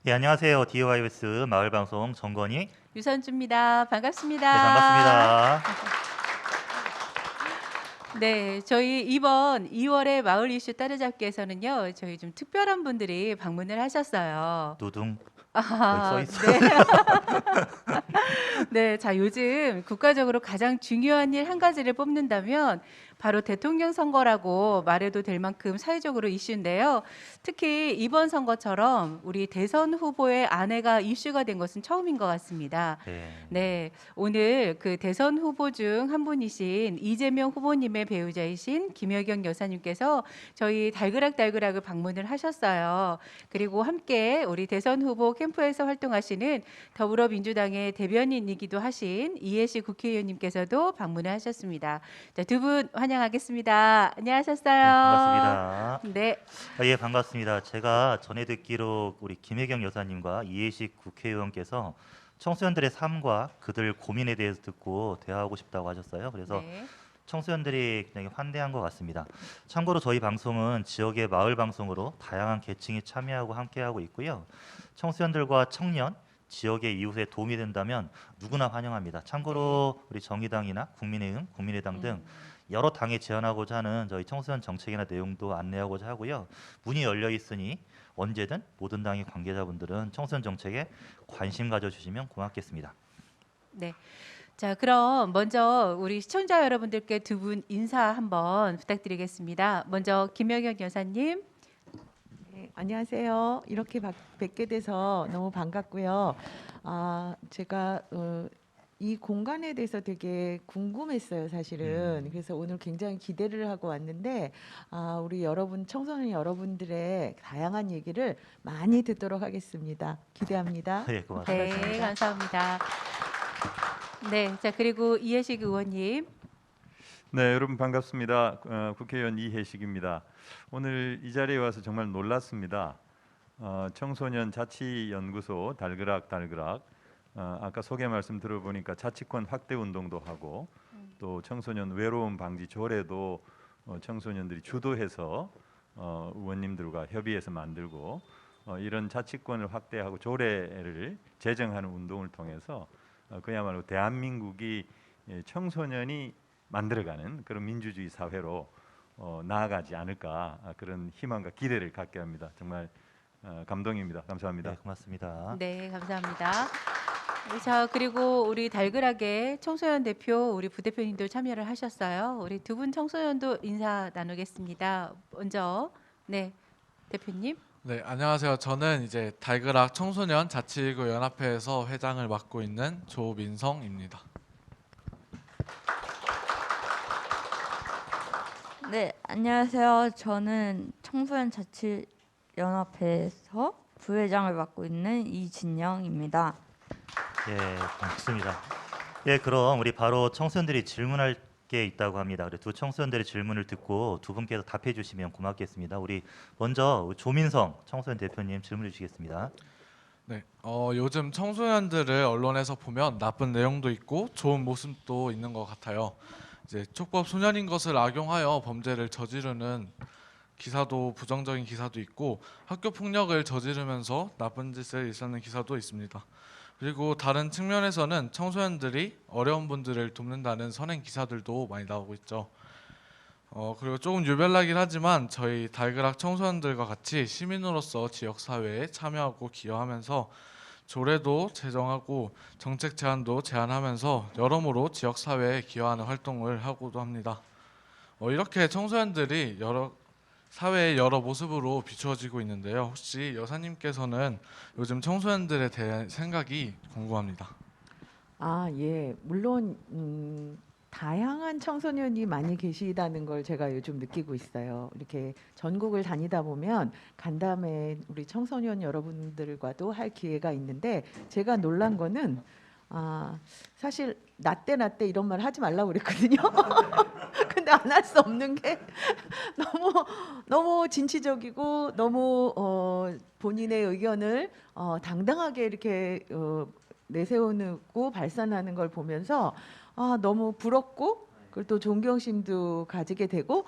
예, 안녕하세요. DYS 마을방송 정건희. 유선주입니다. 반갑습니다. 네, 반갑습니다. 네, 저희 이번 2월의 마을 이슈 따라잡기에서는요, 저희 좀 특별한 분들이 방문을 하셨어요. 두둥. 여기 써 아, 있어. 네. 네, 자, 요즘 국가적으로 가장 중요한 일 한 가지를 뽑는다면 바로 대통령 선거라고 말해도 될 만큼 사회적으로 이슈인데요. 특히 이번 선거처럼 우리 대선 후보의 아내가 이슈가 된 것은 처음인 것 같습니다. 네. 네, 오늘 그 대선 후보 중 한 분이신 이재명 후보님의 배우자이신 김여경 여사님께서 저희 달그락달그락을 방문을 하셨어요. 그리고 함께 우리 대선 후보 캠프에서 활동하시는 더불어민주당의 대변인이기도 하신 이해시 국회의원님께서도 방문을 하셨습니다. 자, 두 분 환영하겠습니다. 안녕하셨어요. 네, 반갑습니다. 네, 예, 반갑습니다. 제가 전해 듣기로 우리 김혜경 여사님과 이해식 국회의원께서 청소년들의 삶과 그들 고민에 대해서 듣고 대화하고 싶다고 하셨어요. 그래서 네, 청소년들이 굉장히 환대한 것 같습니다. 참고로 저희 방송은 지역의 마을 방송으로 다양한 계층이 참여하고 함께하고 있고요. 청소년들과 청년, 지역의 이웃에 도움이 된다면 누구나 환영합니다. 참고로 우리 정의당이나 국민의힘, 국민의당 등 여러 당에 제안하고자 하는 저희 청소년 정책이나 내용도 안내하고자 하고요. 문이 열려 있으니 언제든 모든 당의 관계자분들은 청소년 정책에 관심 가져주시면 고맙겠습니다. 네. 자, 그럼 먼저 우리 시청자 여러분들께 두 분 인사 한번 부탁드리겠습니다. 먼저 김여경 여사님. 네, 안녕하세요. 이렇게 뵙게 돼서 너무 반갑고요. 제가 이 공간에 대해서 되게 궁금했어요, 사실은. 그래서 오늘 굉장히 기대를 하고 왔는데, 우리 여러분, 청소년 여러분들의 다양한 얘기를 많이 듣도록 하겠습니다. 기대합니다. 네, 고맙습니다. 네, 감사합니다. 네, 자, 그리고 이해식 의원님. 네, 여러분 반갑습니다. 국회의원 이해식입니다. 오늘 이 자리에 와서 정말 놀랐습니다. 청소년 자치연구소 달그락달그락 아까 소개 말씀 들어보니까 자치권 확대 운동도 하고 또 청소년 외로움 방지 조례도 청소년들이 주도해서 의원님들과 협의해서 만들고 이런 자치권을 확대하고 조례를 제정하는 운동을 통해서 그야말로 대한민국이 청소년이 만들어가는 그런 민주주의 사회로 나아가지 않을까 그런 희망과 기대를 갖게 합니다. 정말 감동입니다. 감사합니다. 네, 고맙습니다. 네, 감사합니다. 자, 그리고 우리 달그락의 청소년 대표 우리 부대표님도 참여를 하셨어요. 우리 두 분 청소년도 인사 나누겠습니다. 먼저 네, 대표님. 네, 안녕하세요. 저는 이제 달그락 청소년 자치구 연합회에서 회장을 맡고 있는 조민성입니다. 네, 안녕하세요. 저는 청소년 자치연합회에서 부회장을 맡고 있는 이진영입니다. 예, 반갑습니다. 예, 그럼 우리 바로 청소년들이 질문할 게 있다고 합니다. 그래서 두 청소년들의 질문을 듣고 두 분께서 답해 주시면 고맙겠습니다. 우리 먼저 조민성 청소년 대표님 질문해 주시겠습니다. 네, 요즘 청소년들을 언론에서 보면 나쁜 내용도 있고 좋은 모습도 있는 것 같아요. 이제 촉법 소년인 것을 악용하여 범죄를 저지르는 기사도 부정적인 기사도 있고 학교 폭력을 저지르면서 나쁜 짓을 일삼는 기사도 있습니다. 그리고 다른 측면에서는 청소년들이 어려운 분들을 돕는다는 선행 기사들도 많이 나오고 있죠. 그리고 조금 유별나긴 하지만 저희 달그락 청소년들과 같이 시민으로서 지역사회에 참여하고 기여하면서 조례도 제정하고 정책 제안도 제안하면서 여러모로 지역사회에 기여하는 활동을 하고도 합니다. 이렇게 청소년들이 사회의 여러 모습으로 비추어지고 있는데요. 혹시 여사님께서는 요즘 청소년들에 대한 생각이 궁금합니다. 예, 물론 다양한 청소년이 많이 계시다는 걸 제가 요즘 느끼고 있어요. 이렇게 전국을 다니다 보면 간담회 우리 청소년 여러분들과도 할 기회가 있는데 제가 놀란 거는 사실 나 때 이런 말 하지 말라고 그랬거든요. 근데 안 할 수 없는 게 너무 진취적이고 너무 본인의 의견을 당당하게 이렇게 내세우고 발산하는 걸 보면서 너무 부럽고 그리고 또 존경심도 가지게 되고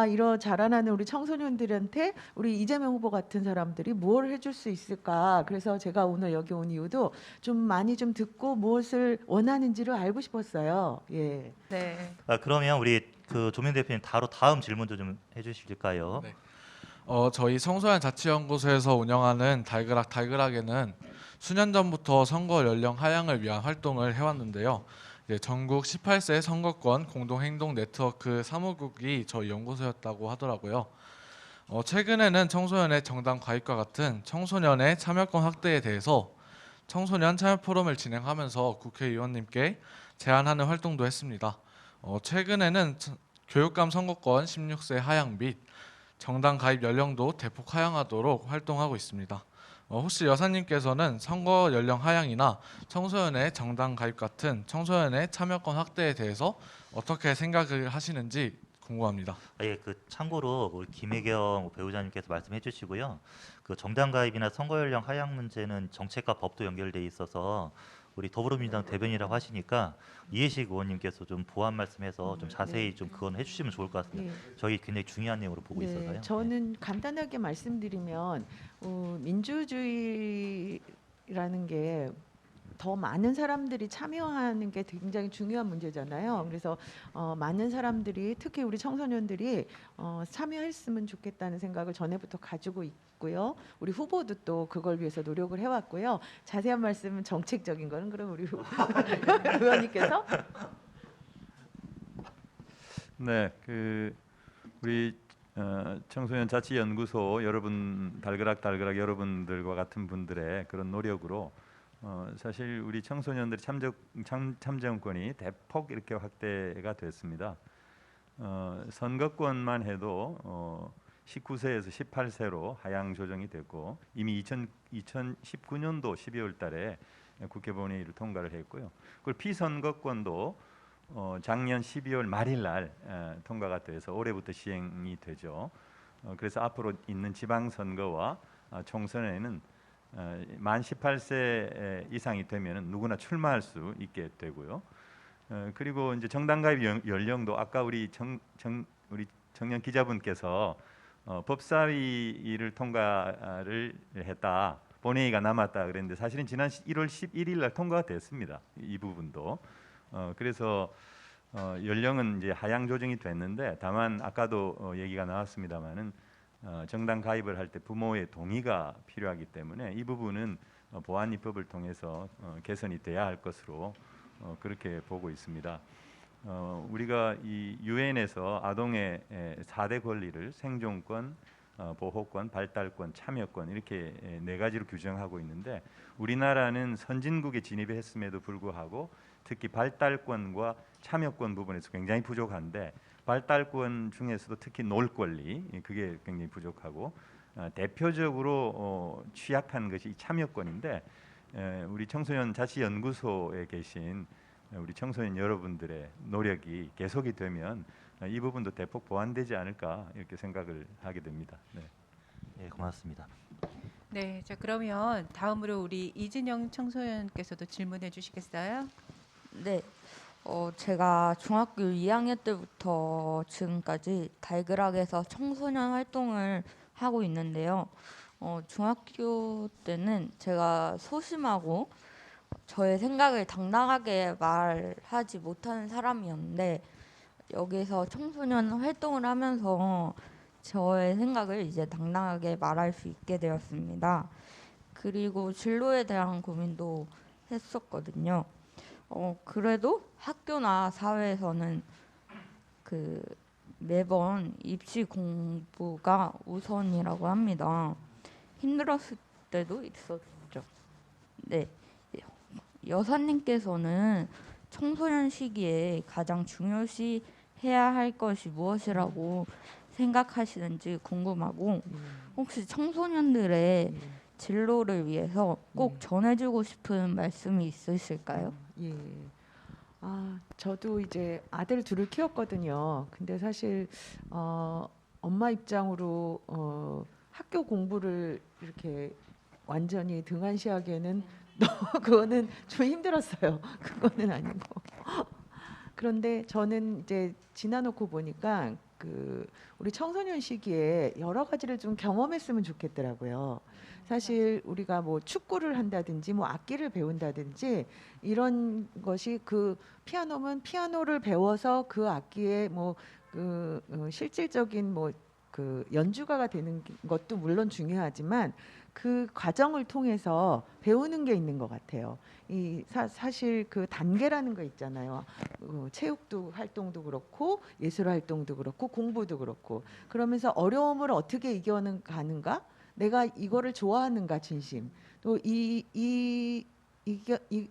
이런 자라나는 우리 청소년들한테 우리 이재명 후보 같은 사람들이 뭘 해줄 수 있을까. 그래서 제가 오늘 여기 온 이유도 좀 많이 좀 듣고 무엇을 원하는지를 알고 싶었어요. 예. 네. 그러면 우리 그 조민 대표님 바로 다음 질문도 좀 해주실까요? 네. 저희 청소년 자치연구소에서 운영하는 달그락에는 수년 전부터 선거 연령 하향을 위한 활동을 해왔는데요. 이제 전국 18세 선거권 공동행동 네트워크 사무국이 저희 연구소였다고 하더라고요. 최근에는 청소년의 정당 가입과 같은 청소년의 참여권 확대에 대해서 청소년 참여 포럼을 진행하면서 국회의원님께 제안하는 활동도 했습니다. 최근에는 교육감 선거권 16세 하향 및 정당 가입 연령도 대폭 하향하도록 활동하고 있습니다. 혹시 여사님께서는 선거 연령 하향이나 청소년의 정당 가입 같은 청소년의 참여권 확대에 대해서 어떻게 생각을 하시는지 궁금합니다. 예, 그 참고로 우리 김혜경 배우자님께서 말씀해 주시고요. 그 정당 가입이나 선거 연령 하향 문제는 정책과 법도 연결돼 있어서 우리 더불어민주당 대변이라고 하시니까 이해식 의원님께서 좀 보완 말씀해서 좀 자세히 좀 그건 해주시면 좋을 것 같습니다. 예. 저희 굉장히 중요한 내용으로 보고 있어서요. 저는 간단하게 말씀드리면 민주주의라는 게 더 많은 사람들이 참여하는 게 굉장히 중요한 문제잖아요. 그래서 많은 사람들이 특히 우리 청소년들이 참여했으면 좋겠다는 생각을 전에부터 가지고 있고요. 우리 후보도 또 그걸 위해서 노력을 해왔고요. 자세한 말씀은 정책적인 거는 그럼 우리 의원님께서. 네, 그 우리 청소년 자치연구소 여러분 달그락 여러분들과 같은 분들의 그런 노력으로 사실 우리 청소년들의 참정권이 대폭 이렇게 확대가 됐습니다. 선거권만 해도 19세에서 18세로 하향 조정이 됐고 이미 2019년도 12월달에 국회 본회의를 통과를 했고요. 그리고 피선거권도 작년 12월 말일날 통과가 돼서 올해부터 시행이 되죠. 그래서 앞으로 있는 지방선거와 총선에는 만 18세 이상이 되면 누구나 출마할 수 있게 되고요. 그리고 이제 정당 가입 연령도 아까 우리 청년 기자분께서 법사위를 통과를 했다. 본회의가 남았다 그랬는데 사실은 지난 1월 11일 날 통과가 됐습니다. 이 부분도. 그래서 연령은 이제 하향 조정이 됐는데 다만 아까도 얘기가 나왔습니다마는 정당 가입을 할 때 부모의 동의가 필요하기 때문에 이 부분은 보안 입법을 통해서 개선이 돼야 할 것으로 그렇게 보고 있습니다. 우리가 이 유엔에서 아동의 4대 권리를 생존권, 보호권, 발달권, 참여권 이렇게 4가지로 규정하고 있는데 우리나라는 선진국에 진입했음에도 불구하고 특히 발달권과 참여권 부분에서 굉장히 부족한데 발달권 중에서도 특히 놀 권리 그게 굉장히 부족하고 대표적으로 취약한 것이 참여권인데 우리 청소년 자치연구소에 계신 우리 청소년 여러분들의 노력이 계속이 되면 이 부분도 대폭 보완되지 않을까 이렇게 생각을 하게 됩니다. 네. 예, 고맙습니다. 네, 자 그러면 다음으로 우리 이진영 청소년께서도 질문해 주시겠어요? 네. 제가 중학교 2학년 때부터 지금까지 달그락에서 청소년 활동을 하고 있는데요. 중학교 때는 제가 소심하고 저의 생각을 당당하게 말하지 못하는 사람이었는데 여기서 청소년 활동을 하면서 저의 생각을 이제 당당하게 말할 수 있게 되었습니다. 그리고 진로에 대한 고민도 했었거든요. 그래도 학교나 사회에서는 그 매번 입시 공부가 우선이라고 합니다. 힘들었을 때도 있었죠. 네, 여사님께서는 청소년 시기에 가장 중요시 해야 할 것이 무엇이라고 생각하시는지 궁금하고 혹시 청소년들의 진로를 위해서 꼭 전해주고 싶은 말씀이 있으실까요? 예. 저도 이제 아들 둘을 키웠거든요. 근데 사실 엄마 입장으로 학교 공부를 이렇게 완전히 등한시하기에는 그거는 좀 힘들었어요. 그거는 아니고 그런데 저는 이제 지나놓고 보니까 우리 청소년 시기에 여러 가지를 좀 경험했으면 좋겠더라고요. 사실 우리가 뭐 축구를 한다든지 뭐 악기를 배운다든지 이런 것이 피아노면 피아노를 배워서 그 악기에 실질적인 연주가가 되는 것도 물론 중요하지만 그 과정을 통해서 배우는 게 있는 것 같아요. 사실 그 단계라는 거 있잖아요. 체육도 활동도 그렇고 예술 활동도 그렇고 공부도 그렇고 그러면서 어려움을 어떻게 이겨가는가, 내가 이거를 좋아하는가 진심, 또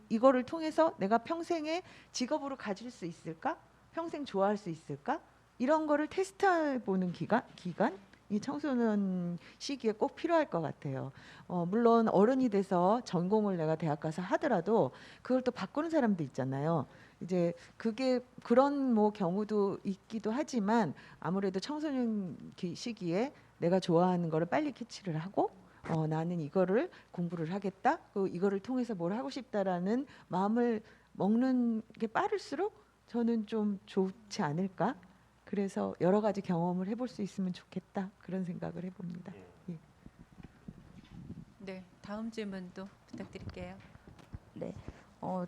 이거를 통해서 내가 평생에 직업으로 가질 수 있을까, 평생 좋아할 수 있을까, 이런 거를 테스트해 보는 기간 이 청소년 시기에 꼭 필요할 것 같아요. 물론 어른이 돼서 전공을 내가 대학 가서 하더라도 그걸 또 바꾸는 사람도 있잖아요. 이제 그게 그런 경우도 있기도 하지만 아무래도 청소년 시기에 내가 좋아하는 거를 빨리 캐치를 하고 나는 이거를 공부를 하겠다, 이거를 통해서 뭘 하고 싶다라는 마음을 먹는 게 빠를수록 저는 좀 좋지 않을까. 그래서 여러 가지 경험을 해볼 수 있으면 좋겠다, 그런 생각을 해봅니다. 예. 네, 다음 질문도 부탁드릴게요. 네.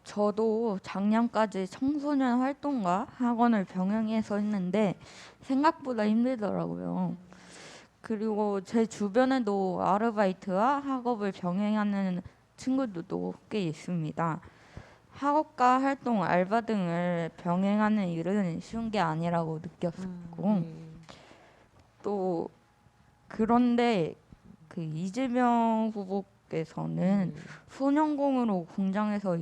저도 작년까지 청소년 활동과 학원을 병행해서 했는데 생각보다 힘들더라고요. 그리고 제 주변에도 아르바이트와 학업을 병행하는 친구들도 꽤 있습니다. 학업과 활동, 알바 등을 병행하는 일은 쉬운 게 아니라고 느꼈고 또 그런데 그 이재명 후보께서는 소년공으로 공장에서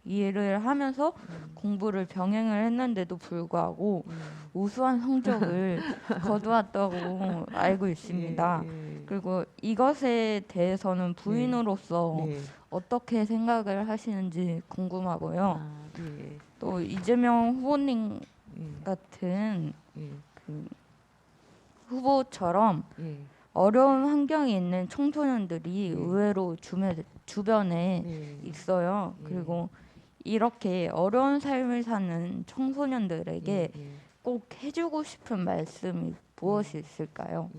일을 하면서 공부를 병행을 했는데도 불구하고 우수한 성적을 거두었다고 알고 있습니다. 그리고 이것에 대해서는 부인으로서 어떻게 생각을 하시는지 궁금하고요. 또 이재명 후보님 같은 그 후보처럼 어려운 환경에 있는 청소년들이 의외로 주변에 있어요. 그리고 이렇게 어려운 삶을 사는 청소년들에게 꼭 해주고 싶은 말씀이 무엇이 있을까요?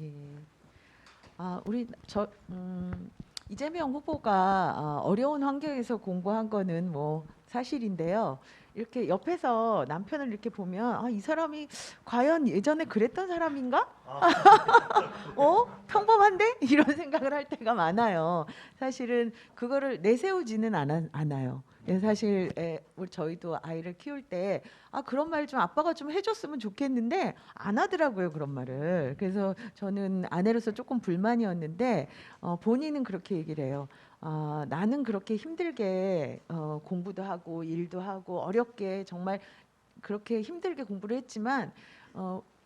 이재명 후보가 어려운 환경에서 공부한 거는 사실인데요. 이렇게 옆에서 남편을 이렇게 보면 이 사람이 과연 예전에 그랬던 사람인가? 평범한데? 이런 생각을 할 때가 많아요. 사실은 그거를 내세우지는 않아요. 사실 저희도 아이를 키울 때 그런 말 좀 아빠가 좀 해줬으면 좋겠는데 안 하더라고요, 그런 말을. 그래서 저는 아내로서 조금 불만이었는데 본인은 그렇게 얘기를 해요. 나는 그렇게 힘들게 공부도 하고 일도 하고 어렵게 정말 그렇게 힘들게 공부를 했지만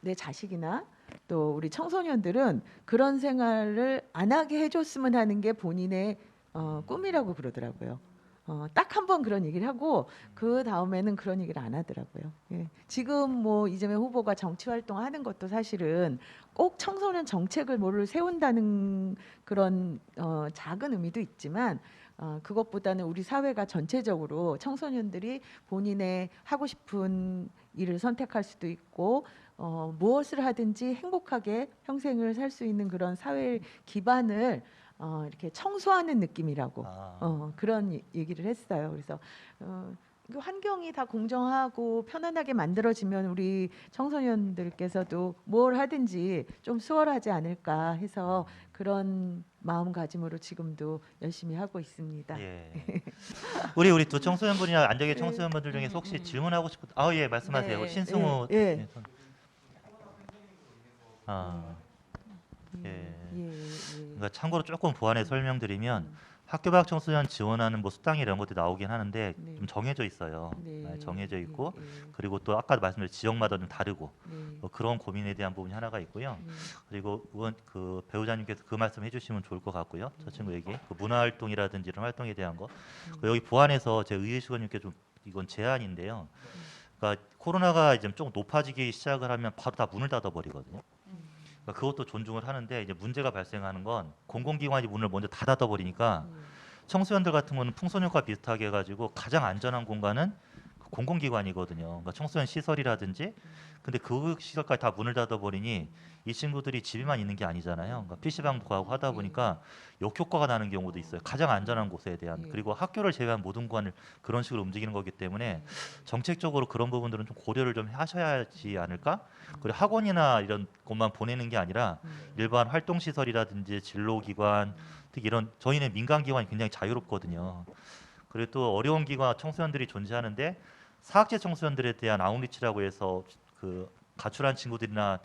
내 자식이나 또 우리 청소년들은 그런 생활을 안 하게 해줬으면 하는 게 본인의 꿈이라고 그러더라고요. 딱 한 번 그런 얘기를 하고 그 다음에는 그런 얘기를 안 하더라고요. 지금 이재명 후보가 정치 활동하는 것도 사실은 꼭 청소년 정책을 세운다는 그런 작은 의미도 있지만 그것보다는 우리 사회가 전체적으로 청소년들이 본인의 하고 싶은 일을 선택할 수도 있고 무엇을 하든지 행복하게 평생을 살 수 있는 그런 사회 기반을 이렇게 청소하는 느낌이라고 그런 얘기를 했어요. 그래서 그 환경이 다 공정하고 편안하게 만들어지면 우리 청소년들께서도 뭘 하든지 좀 수월하지 않을까 해서 그런 마음가짐으로 지금도 열심히 하고 있습니다. 예. 우리 두 청소년분이나 앉아 계신 청소년분들 중에서 혹시 질문하고 싶은 예, 말씀하세요. 네. 신승우. 예. 그러니까 참고로 조금 보완해 설명드리면 학교 방학 청소년 지원하는 수당 이런 것도 나오긴 하는데 좀 정해져 있어요. 정해져 있고 그리고 또 아까도 말씀드린 지역마다 좀 다르고 그런 고민에 대한 부분이 하나가 있고요. 그리고 그 배우자님께서 그 말씀 해주시면 좋을 것 같고요. 저 친구에게 그 문화활동이라든지 이런 활동에 대한 거 여기 보완해서 제 의예수관님께 좀 이건 제안인데요. 그러니까 코로나가 이제 좀 높아지기 시작을 하면 바로 다 문을 닫아 버리거든요. 그러니까 그것도 존중을 하는데 이제 문제가 발생하는 건 공공기관이 문을 먼저 닫아 버리니까 청소년들 같은 경우는 풍선효과 비슷하게 해가지고 가장 안전한 공간은 공공기관이거든요. 그러니까 청소년 시설이라든지 근데 그 시설까지 다 문을 닫아버리니 이 친구들이 집에만 있는 게 아니잖아요. 그러니까 PC방도 가고 하다 보니까 역효과가 나는 경우도 있어요. 가장 안전한 곳에 대한 그리고 학교를 제외한 모든 구간을 그런 식으로 움직이는 거기 때문에 정책적으로 그런 부분들은 좀 고려를 좀 하셔야 하지 않을까? 그리고 학원이나 이런 곳만 보내는 게 아니라 일반 활동 시설이라든지 진로기관 특히 이런 저희는 민간 기관이 굉장히 자유롭거든요. 그리고 또 어려운 기관 청소년들이 존재하는데 사학제 청소년들에 대한 아웃리치라고 해서 그 가출한 친구들이나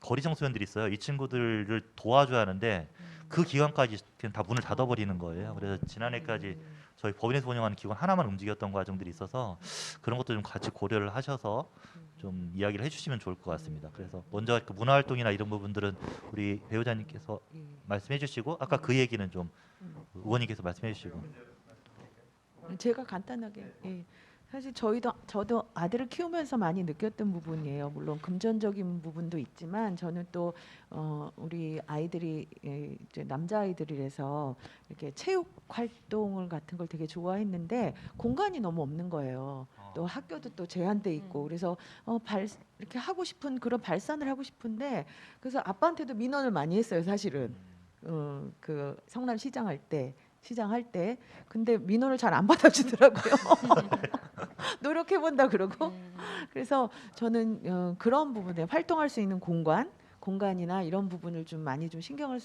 거리 청소년들이 있어요. 이 친구들을 도와줘야 하는데 그 기관까지 그냥 다 문을 닫아버리는 거예요. 그래서 지난해까지 저희 법인에서 운영하는 기관 하나만 움직였던 과정들이 있어서 그런 것도 좀 같이 고려를 하셔서 좀 이야기를 해주시면 좋을 것 같습니다. 그래서 먼저 그 문화활동이나 이런 부분들은 우리 배우자님께서 말씀해주시고 아까 그 얘기는 좀 의원님께서 말씀해주시고. 제가 간단하게 사실 저도 아들을 키우면서 많이 느꼈던 부분이에요. 물론 금전적인 부분도 있지만 저는 또 우리 아이들이 이제 남자 아이들이라서 이렇게 체육 활동을 같은 걸 되게 좋아했는데 공간이 너무 없는 거예요. 또 학교도 또 제한돼 있고 그래서 이렇게 하고 싶은 그런 발산을 하고 싶은데 그래서 아빠한테도 민원을 많이 했어요. 사실은 그 성남 시장할 때 근데 민원을 잘 안 받아주더라고요. 노력해 본다 그러고 그래서 저는 그런 부분에 활동할 수 있는 공간이나 이런 부분을 좀 많이 좀 신경을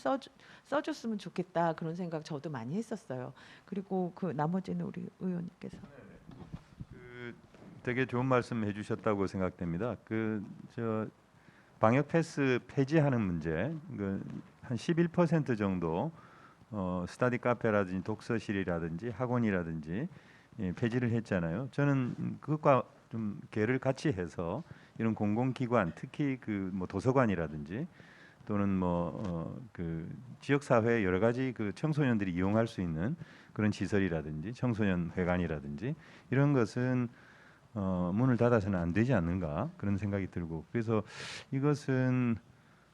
써줬으면 좋겠다 그런 생각 저도 많이 했었어요. 그리고 그 나머지는 우리 의원님께서 되게 좋은 말씀 해주셨다고 생각됩니다. 저 방역 패스 폐지하는 문제 한 11% 정도 스터디 카페라든지 독서실이라든지 학원이라든지 폐지를 했잖아요. 저는 그것과 좀 계를 같이 해서 이런 공공기관 특히 그 뭐 도서관이라든지 또는 그 지역 사회 여러 가지 그 청소년들이 이용할 수 있는 그런 시설이라든지 청소년 회관이라든지 이런 것은 문을 닫아서는 안 되지 않는가 그런 생각이 들고 그래서 이것은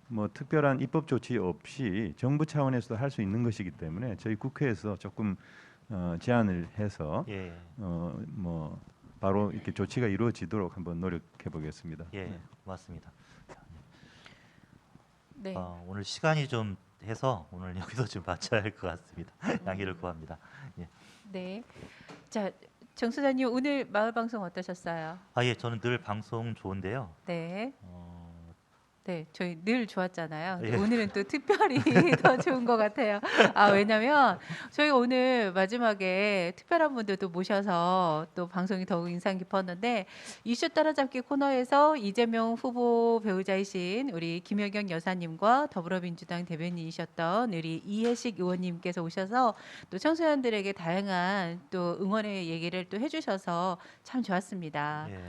뭐 특별한 입법 조치 없이 정부 차원에서도 할 수 있는 것이기 때문에 저희 국회에서 조금 제안을 해서 뭐 바로 이렇게 조치가 이루어지도록 한번 노력해 보겠습니다. 예, 고맙습니다. 네. 오늘 시간이 좀 해서 오늘 여기서 좀 마쳐야 할 것 같습니다. 양해를 구합니다. 예. 네. 자, 정 소장님 오늘 마을 방송 어떠셨어요? 예, 저는 늘 방송 좋은데요. 네. 네, 저희 늘 좋았잖아요. 근데 예. 오늘은 또 특별히 더 좋은 것 같아요. 왜냐면 저희 오늘 마지막에 특별한 분들도 모셔서 또 방송이 더욱 인상 깊었는데 이슈 따라잡기 코너에서 이재명 후보 배우자이신 우리 김여경 여사님과 더불어민주당 대변인이셨던 우리 이해식 의원님께서 오셔서 또 청소년들에게 다양한 또 응원의 얘기를 또 해주셔서 참 좋았습니다. 예,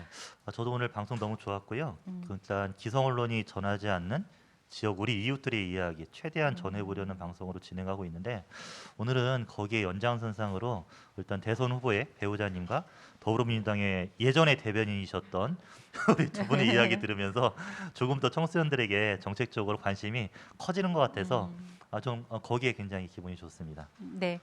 저도 오늘 방송 너무 좋았고요. 일단 기성 언론이 전하지 않는 지역 우리 이웃들의 이야기 최대한 전해보려는 방송으로 진행하고 있는데 오늘은 거기에 연장선상으로 일단 대선 후보의 배우자님과 더불어민주당의 예전의 대변인이셨던 우리 두 분의 이야기 들으면서 조금 더 청소년들에게 정책적으로 관심이 커지는 것 같아서 좀 거기에 굉장히 기분이 좋습니다. 네.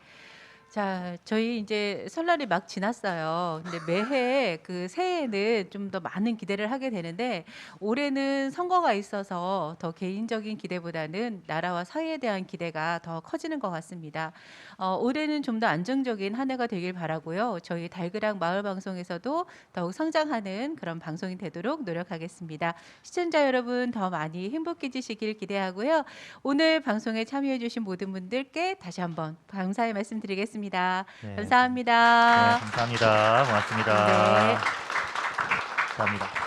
자, 저희 이제 설날이 막 지났어요. 근데 매해 그 새해에는 좀 더 많은 기대를 하게 되는데 올해는 선거가 있어서 더 개인적인 기대보다는 나라와 사회에 대한 기대가 더 커지는 것 같습니다. 올해는 좀 더 안정적인 한 해가 되길 바라고요. 저희 달그락 마을 방송에서도 더욱 성장하는 그런 방송이 되도록 노력하겠습니다. 시청자 여러분 더 많이 행복해지시길 기대하고요. 오늘 방송에 참여해주신 모든 분들께 다시 한번 감사의 말씀드리겠습니다. 네. 감사합니다. 네, 감사합니다. 고맙습니다. 네. 감사합니다.